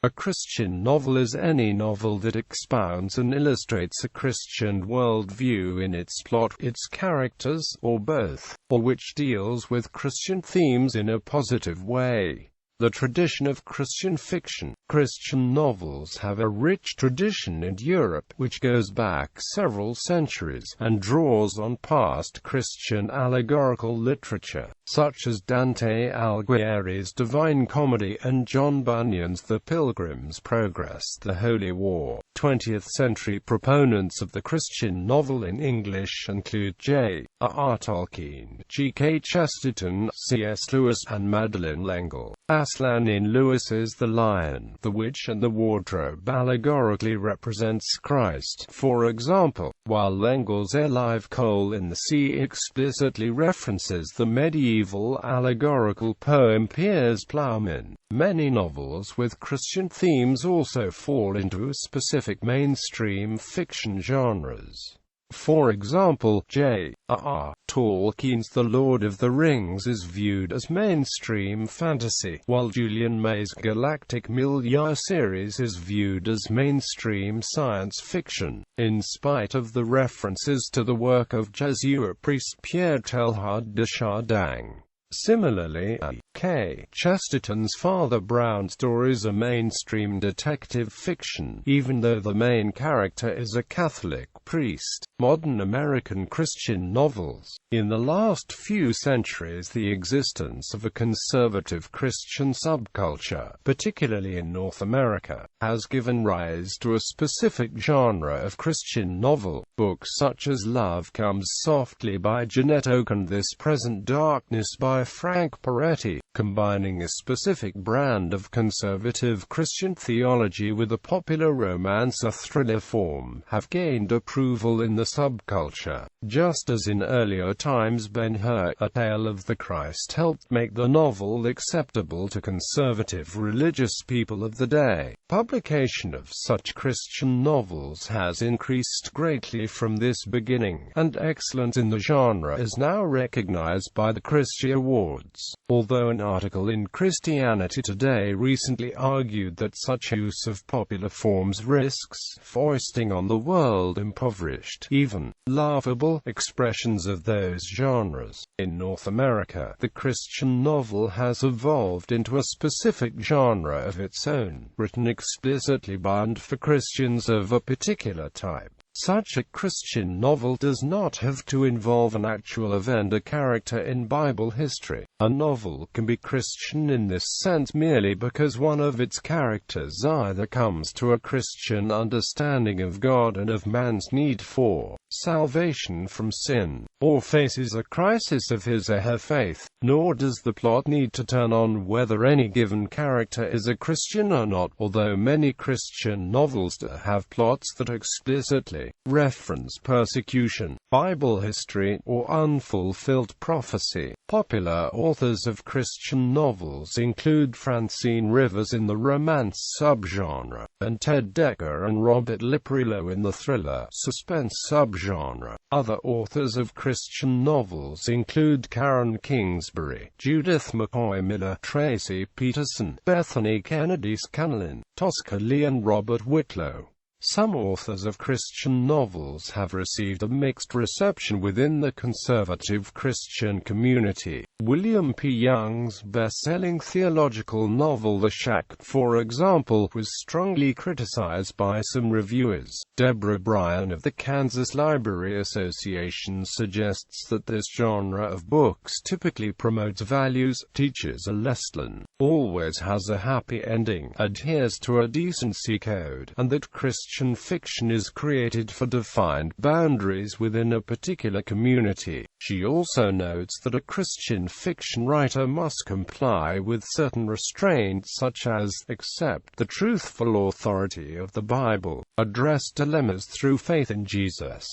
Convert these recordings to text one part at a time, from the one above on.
A Christian novel is any novel that expounds and illustrates a Christian worldview in its plot, its characters, or both, or which deals with Christian themes in a positive way. The tradition of Christian fiction. Christian novels have a rich tradition in Europe, which goes back several centuries, and draws on past Christian allegorical literature, such as Dante Alighieri's Divine Comedy and John Bunyan's The Pilgrim's Progress. The Holy War. 20th-century proponents of the Christian novel in English include J.R.R. Tolkien, G.K. Chesterton, C.S. Lewis, and Madeleine L'Engle. Aslan in Lewis's The Lion, the Witch and the Wardrobe allegorically represents Christ, for example, while L'Engle's A Live Coal in the Sea explicitly references the medieval allegorical poem Piers Plowman. Many novels with Christian themes also fall into specific mainstream fiction genres. For example, J.R.R. Tolkien's The Lord of the Rings is viewed as mainstream fantasy, while Julian May's Galactic Milieu series is viewed as mainstream science fiction, in spite of the references to the work of Jesuit priest Pierre Teilhard de Chardin. Similarly, A.K. Chesterton's Father Brown stories are mainstream detective fiction, even though the main character is a Catholic priest. Modern American Christian novels. In the last few centuries, the existence of a conservative Christian subculture, particularly in North America, has given rise to a specific genre of Christian novel. Books such as Love Comes Softly by Jeanette Oke and This Present Darkness by Frank Peretti, combining a specific brand of conservative Christian theology with a popular romance or thriller form, have gained approval in the subculture. Just as in earlier times Ben-Hur, A Tale of the Christ, helped make the novel acceptable to conservative religious people of the day. Publication of such Christian novels has increased greatly from this beginning, and excellence in the genre is now recognized by the Christie Awards. Although an article in Christianity Today recently argued that such use of popular forms risks foisting on the world impoverished, even laughable expressions of those genres. In North America, the Christian novel has evolved into a specific genre of its own, written explicitly by and for Christians of a particular type. Such a Christian novel does not have to involve an actual event or character in Bible history. A novel can be Christian in this sense merely because one of its characters either comes to a Christian understanding of God and of man's need for salvation from sin, or faces a crisis of his or her faith. Nor does the plot need to turn on whether any given character is a Christian or not, although many Christian novels do have plots that explicitly reference persecution, Bible history, or unfulfilled prophecy. Popular authors of Christian novels include Francine Rivers in the romance subgenre, and Ted Dekker and Robert Lipperillo in the thriller suspense subgenre. Other authors of Christian novels include Karen Kingsbury, Judith McCoy Miller, Tracy Peterson, Bethany Kennedy Scanlon, Tosca Lee, and Robert Whitlow. Some authors of Christian novels have received a mixed reception within the conservative Christian community. William P. Young's best-selling theological novel The Shack, for example, was strongly criticized by some reviewers. Deborah Bryan of the Kansas Library Association suggests that this genre of books typically promotes values, teaches a lesson, always has a happy ending, adheres to a decency code, and that Christian fiction is created for defined boundaries within a particular community. She also notes that a Christian fiction writer must comply with certain restraints such as accept the truthful authority of the Bible, address dilemmas through faith in Jesus,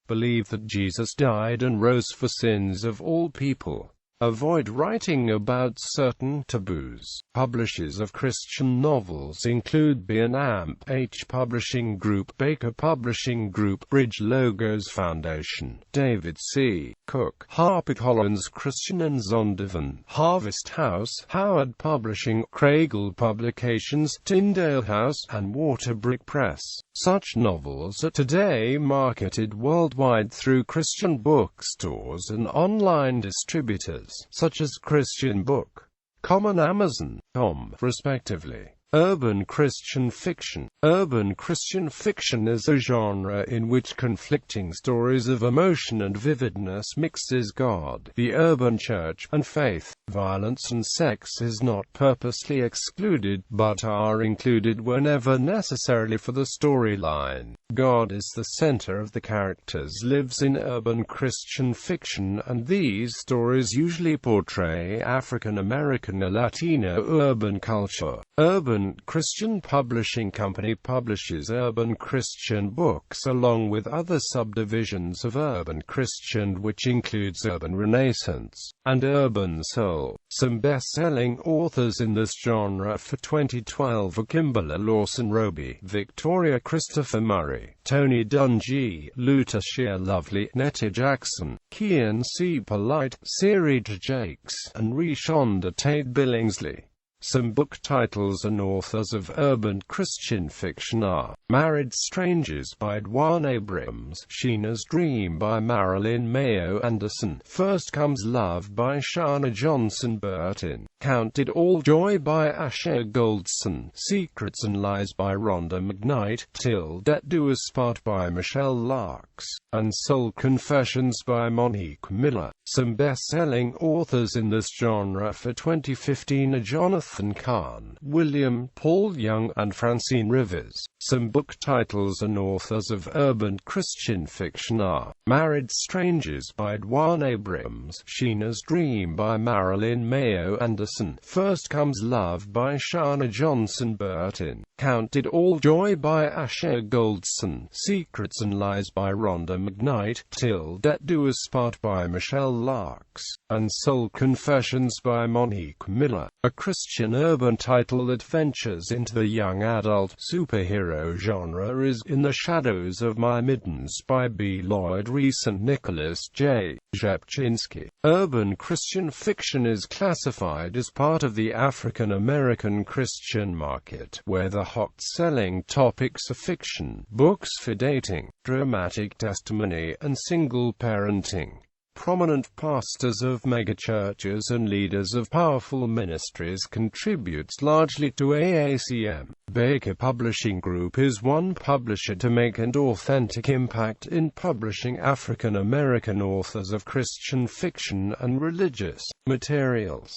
believe that Jesus died and rose for sins of all people, Avoid writing about certain taboos. Publishers of Christian novels include B&amp, H Publishing Group, Baker Publishing Group, Bridge Logos Foundation, David C. Cook, HarperCollins Christian and Zondervan, Harvest House, Howard Publishing, Craigell Publications, Tyndale House, and Waterbrick Press. Such novels are today marketed worldwide through Christian bookstores and online distributors, such as Christian Book.com and Amazon.com, respectively. Urban Christian fiction. Urban Christian fiction is a genre in which conflicting stories of emotion and vividness mixes God, the urban church, and faith. Violence and sex is not purposely excluded, but are included whenever necessary for the storyline. God is the center of the characters' lives in urban Christian fiction, and these stories usually portray African American or Latino urban culture. Urban Christian Publishing Company publishes urban Christian books along with other subdivisions of urban Christian, which includes urban Renaissance and urban soul. Some best-selling authors in this genre for 2012 are Kimberly Lawson Roby, Victoria Christopher Murray, Tony Dungy, Lucia Lovely, Nettie Jackson, Kian C. Polite, Siri Jakes, and Reshonda Tate Billingsley. Some book titles and authors of urban Christian fiction are Married Strangers by Dwan Abrams, Sheena's Dream by Marilyn Mayo Anderson, First Comes Love by Shana Johnson Burton, Count It All Joy by Asher Goldson, Secrets and Lies by Rhonda McKnight, Till Death Do Us Part by Michelle Larks, and Soul Confessions by Monique Miller. Some best-selling authors in this genre for 2015 are Jonathan Kahn, William Paul Young, and Francine Rivers. Some book titles and authors of urban Christian fiction are Married Strangers by Dwan Abrams, Sheena's Dream by Marilyn Mayo Anderson, First Comes Love by Shana Johnson Burton, Count It All Joy by Asher Goldson, Secrets and Lies by Rhonda McKnight, Till Death Do Us Part by Michelle Larks, and Soul Confessions by Monique Miller. A Christian urban title that ventures into the young adult superhero genre is In the Shadows of My Middens by B. Lloyd Rees and Nicholas J. Jepchinsky. Urban Christian fiction is classified as part of the African American Christian market, where the hot-selling topics are fiction, books for dating, dramatic testimony, and single parenting. Prominent pastors of megachurches and leaders of powerful ministries contribute largely to AACM. Baker Publishing Group is one publisher to make an authentic impact in publishing African American authors of Christian fiction and religious materials.